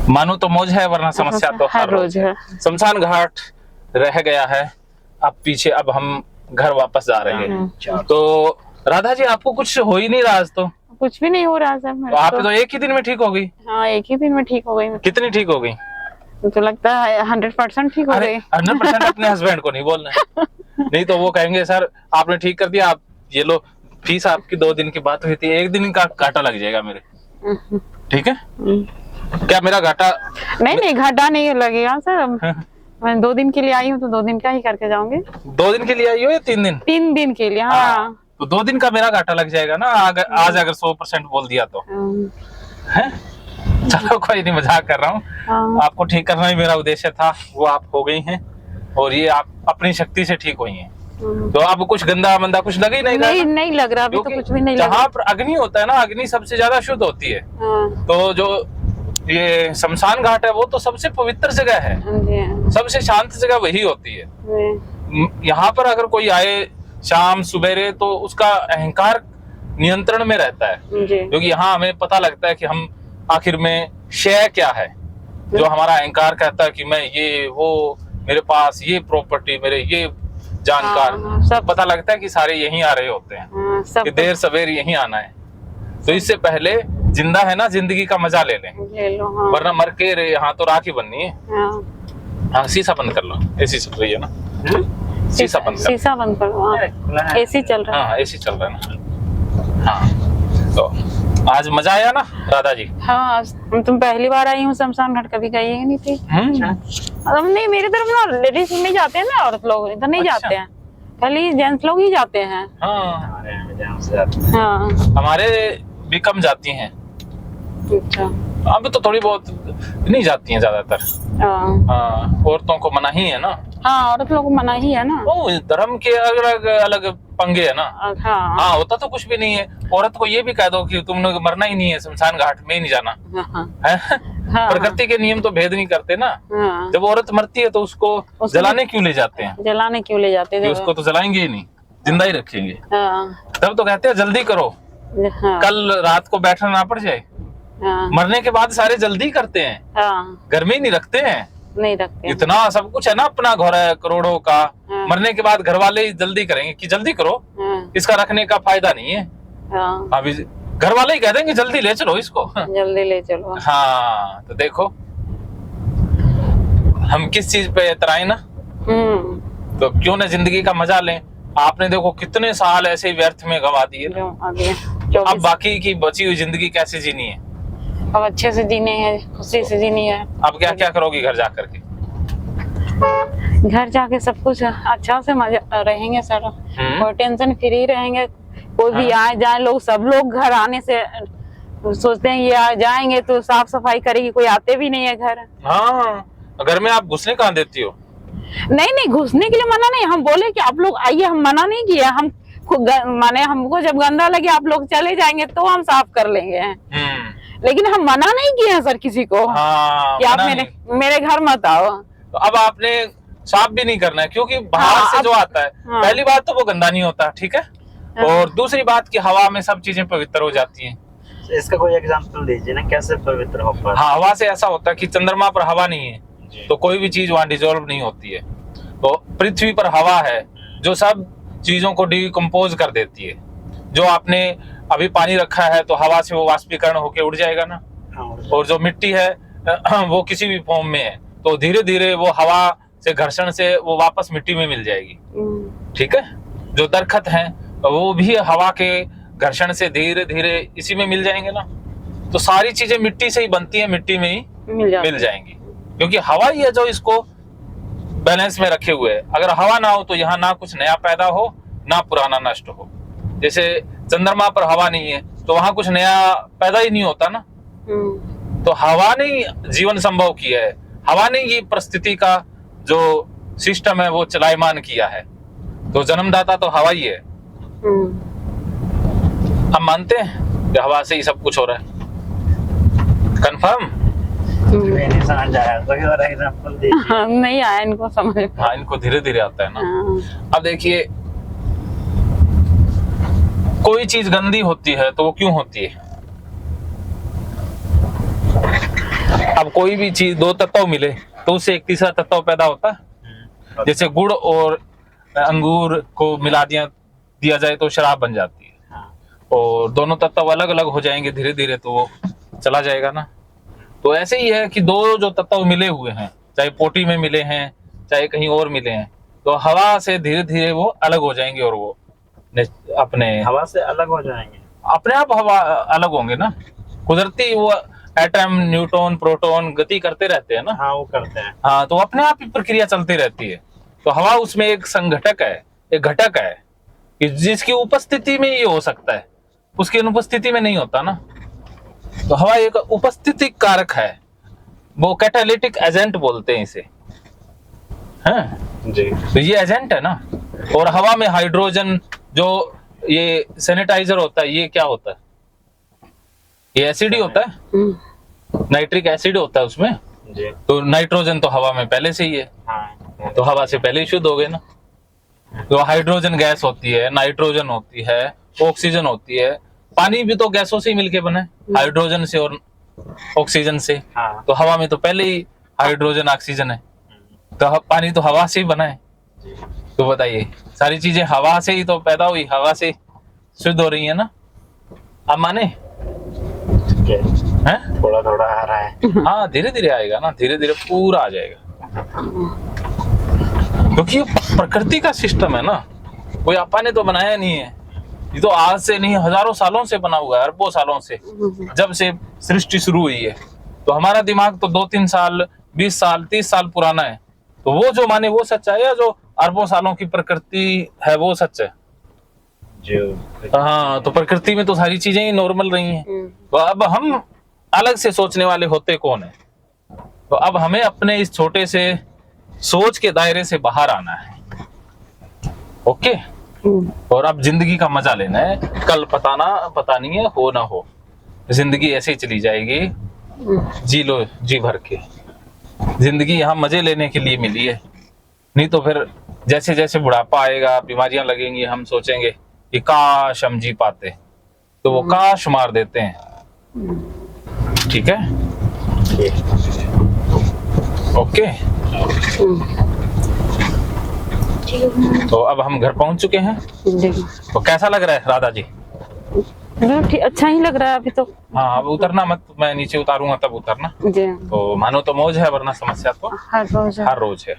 मानो तो मौज है, वरना समस्या तो हर रोज है। शमशान घाट रह गया है अब पीछे, अब हम घर वापस जा रहे हैं। तो राधा जी आपको कुछ हो ही नहीं रहा आज? तो कुछ भी नहीं हो रहा सर। तो आप तो एक ही दिन में ठीक हो गई? हाँ, एक ही दिन में ठीक हो गई। कितनी ठीक हो गई? तो लगता है 100% ठीक हो गई। 100% अपने हस्बैंड को नहीं बोलना है, नहीं तो वो कहेंगे सर आपने ठीक कर दिया, आप ये लो फीस आपकी 2 दिन की बात हुई थी, 1 दिन का घाटा लग जाएगा मेरे। ठीक है? क्या मेरा घाटा? नहीं घाटा नहीं लगेगा सर। मैं 2 दिन के लिए आई हूँ तो 2 दिन का ही करके जाऊंगी। 2 दिन के लिए आई हो या 3 दिन? 3 दिन के लिए। हाँ, तो 2 दिन का मेरा घाटा लग जाएगा ना, आज अगर 100% बोल दिया तो है। चलो कोई नहीं, मजाक कर रहा हूँ। आपको ठीक करना ही मेरा उद्देश्य था, वो आप हो गई हैं और ये आप अपनी शक्ति से ठीक हुई हैं। तो आपको कुछ गंदा मंदा कुछ लग ही नहीं रहा? नहीं लग रहा, अभी तो कुछ भी नहीं लग रहा। जहाँ पर अग्नि होता है ना, अग्नि सबसे ज्यादा शुद्ध होती है। तो जो ये शमशान घाट है वो तो सबसे पवित्र जगह है, सबसे शांत जगह वही होती है। यहाँ पर अगर कोई आए शाम सुबेरे तो उसका अहंकार नियंत्रण में रहता है, क्योंकि यहाँ हमें पता लगता है कि हम आखिर में शय क्या है। जो हमारा अहंकार कहता है कि मैं ये वो, मेरे पास ये प्रॉपर्टी, मेरे ये जानकार, सब पता लगता है कि सारे यहीं आ रहे होते हैं, कि देर सवेर यहीं आना है। तो इससे पहले जिंदा है ना, जिंदगी का मजा ले लो, वरना मर के यहाँ तो राख ही बननी है। हाँ, शीशा बंद कर लो, एसी चल रही है ना, शीशा बंद करो। एसी चल रहा है। हाँ, एसी चल रहा है ना। हाँ, तो आज मजा आया ना राधा जी? हाँ, तुम पहली बार आई हूँ शमशान घाट, कभी गई ही नहीं थी। नहीं, मेरी तरफ ना लेडीज नहीं जाते हैं ना, औरत लोग इधर नहीं जाते हैं, खाली जेंट्स लोग ही जाते हैं। हाँ, हमारे भी कम जाती हैं। अच्छा, अब तो थोड़ी बहुत नहीं जाती हैं ज्यादातर। हाँ, औरतों को मना ही है ना। हाँ, औरत लोग को मना ही है ना। ओ, धर्म के अलग अलग पंगे है ना। हाँ, होता तो कुछ भी नहीं है। औरत को ये भी कह दो कि तुमने मरना ही नहीं है, शमशान घाट में ही नहीं जाना है। प्रकृति के नियम तो भेद नहीं करते ना। जब औरत मरती है तो उसको जलाने क्यों ले जाते हैं? जलाने क्यों ले जाते हैं? उसको तो जलाएंगे ही नहीं, जिंदा ही रखेंगे। तब तो कहते हैं जल्दी करो, कल रात को बैठना ना पड़ जाए। मरने के बाद सारे जल्दी करते हैं, घर में ही नहीं रखते हैं। नहीं रखते। इतना सब कुछ है ना, अपना घर है करोड़ों का। मरने के बाद घर वाले ही जल्दी करेंगे कि जल्दी करो, इसका रखने का फायदा नहीं है। अभी घर वाले ही कह देंगे जल्दी ले चलो इसको, जल्दी ले चलो। हाँ, तो देखो हम किस चीज पे इतराए ना। तो क्यों ना जिंदगी का मजा लें। आपने देखो कितने साल ऐसे ही व्यर्थ में गवा दिए। अब बाकी की बची हुई जिंदगी कैसे जीनी है? अब अच्छे से जीने हैं, खुशी से जीनी है। अब क्या क्या करोगी घर जाकर के? घर जाके सब कुछ अच्छा से मजा रहेंगे सर, कोई टेंशन फ्री रहेंगे। कोई भी आए जाए, लोग सब लोग घर आने से सोचते हैं ये आ जाएंगे तो साफ सफाई करेगी, कोई आते भी नहीं है घर। हाँ, घर में आप घुसने कहाँ देती हो? नहीं, घुसने के लिए मना नहीं, हम बोले कि आप लोग आइए, हम मना नहीं किया। हम माने हमको जब गंदा लगे आप लोग चले जाएंगे तो हम साफ कर लेंगे, लेकिन हम मना नहीं किए हैं सर किसी को। कि आप मेरे घर मत आओ। तो अब आपने साफ भी नहीं करना है, क्योंकि बाहर से जो आता है, पहली बात तो वो गंदा नहीं होता, ठीक है। और दूसरी बात कि हवा में सब चीजें पवित्र हो जाती हैं। इसका कोई एग्जांपल दीजिए ना, कैसे पवित्र हो पाता? हाँ, हवा से ऐसा होता है कि चंद्रमा पर हवा नहीं है तो कोई भी चीज वहां डिजोल्व नहीं होती है। तो पृथ्वी पर हवा है जो सब चीजों को डिकम्पोज कर देती है। जो आपने अभी पानी रखा है तो हवा से वो वाष्पीकरण होके उड़ जाएगा ना। और जो मिट्टी है वो किसी भी फॉर्म में है तो धीरे धीरे वो हवा से घर्षण से वो वापस मिट्टी में मिल जाएगी, ठीक है। जो दरखत हैं वो भी हवा के घर्षण से धीरे धीरे इसी में मिल जाएंगे ना। तो सारी चीजें मिट्टी से ही बनती हैं, मिट्टी में ही मिल जाएंगी, क्योंकि हवा ही है जो इसको बैलेंस में रखे हुए है। अगर हवा ना हो तो यहाँ ना कुछ नया पैदा हो ना पुराना नष्ट हो। जैसे चंद्रमा पर हवा नहीं है तो वहां कुछ नया पैदा ही नहीं होता ना। तो हवा ने जीवन संभव किया है, हवा ने ये परिस्थिति का जो सिस्टम है वो चलायमान किया है। तो जन्मदाता तो हवा ही है। हम मानते हैं कि हवा से ही सब कुछ हो रहा है। कंफर्म? नहीं आया इनको समझ। हाँ, इनको धीरे धीरे आता है ना। अब देखिए, कोई चीज गंदी होती है तो वो क्यों होती है? अब कोई भी चीज दो तत्व मिले तो उससे एक तीसरा तत्व पैदा होता है। जैसे गुड़ और अंगूर को मिला दिया जाए तो शराब बन जाती है, और दोनों तत्व अलग अलग हो जाएंगे धीरे धीरे तो वो चला जाएगा ना। तो ऐसे ही है कि दो जो तत्व मिले हुए हैं, चाहे पोटी में मिले हैं चाहे कहीं और मिले हैं, तो हवा से धीरे धीरे वो अलग हो जाएंगे और वो अपने हवा से अलग हो जाएंगे, अपने आप हवा अलग होंगे ना। कुदरती वो एटम, न्यूट्रॉन, प्रोटॉन गति करते रहते हैं ना। हाँ वो करते हैं। हाँ, तो अपने आप ही प्रक्रिया चलती रहती है। तो हवा उसमें एक संघटक है, एक घटक है कि जिसकी उपस्थिति में ये हो सकता है, उसकी अनुपस्थिति में नहीं होता ना। तो हवा एक उपस्थिति कारक है, वो कैटालिटिक एजेंट बोलते हैं इसे, हैं जी। तो ये एजेंट है ना। और हवा में हाइड्रोजन, जो ये सैनिटाइजर होता है, ये क्या होता है? ये एसिड ही होता है, नाइट्रिक एसिड होता है उसमें। जी। तो नाइट्रोजन तो हवा में पहले से ही है, हाँ। तो हवा से पहले ही शुद्ध हो गए ना। तो हाइड्रोजन गैस होती है, नाइट्रोजन होती है, ऑक्सीजन होती है। पानी भी तो गैसों से ही मिलके बना है, हाइड्रोजन से और ऑक्सीजन से। हाँ। तो हवा में तो पहले ही हाइड्रोजन ऑक्सीजन है, तो पानी तो हवा से ही बना है। तो बताइए, सारी चीजें हवा से ही तो पैदा हुई, हवा से शुद्ध हो रही है ना। आप माने ठीक है, हैं? थोड़ा थोड़ा आ रहा है। हाँ, धीरे धीरे आएगा ना, धीरे धीरे पूरा आ जाएगा, क्योंकि ये प्रकृति का सिस्टम है ना, कोई आपा ने तो बनाया नहीं है। ये तो आज से नहीं, हजारों सालों से बना हुआ है, अरबों सालों से, जब से सृष्टि शुरू हुई है। तो हमारा दिमाग तो 2-3 साल, 20 साल, 30 साल पुराना है। तो वो जो माने वो सच्चा है, या जो अरबों सालों की प्रकृति है वो सच है? जो हाँ, तो प्रकृति में तो सारी चीजें ही नॉर्मल रही हैं। तो अब हम अलग से सोचने वाले होते कौन है? तो अब हमें अपने इस छोटे से सोच के दायरे से बाहर आना है। ओके, और अब जिंदगी का मजा लेना है। कल पता नहीं है, हो ना हो, जिंदगी ऐसे ही चली जाएगी। जी लो जी भर के, जिंदगी यहाँ मजे लेने के लिए मिली है। नहीं तो फिर जैसे जैसे बुढ़ापा आएगा, बीमारियां लगेंगी, हम सोचेंगे कि काश हम जी पाते, तो वो काश मार देते हैं। ठीक है, ओके। तो अब हम घर पहुंच चुके हैं। तो कैसा लग रहा है राधा जी? ठीक, अच्छा ही लग रहा है अभी तो। हाँ, अब उतरना मत, मैं नीचे उतारूंगा तब उतरना। जी। तो मानो तो मौज है, वरना समस्या तो हर रोज हर रोज है।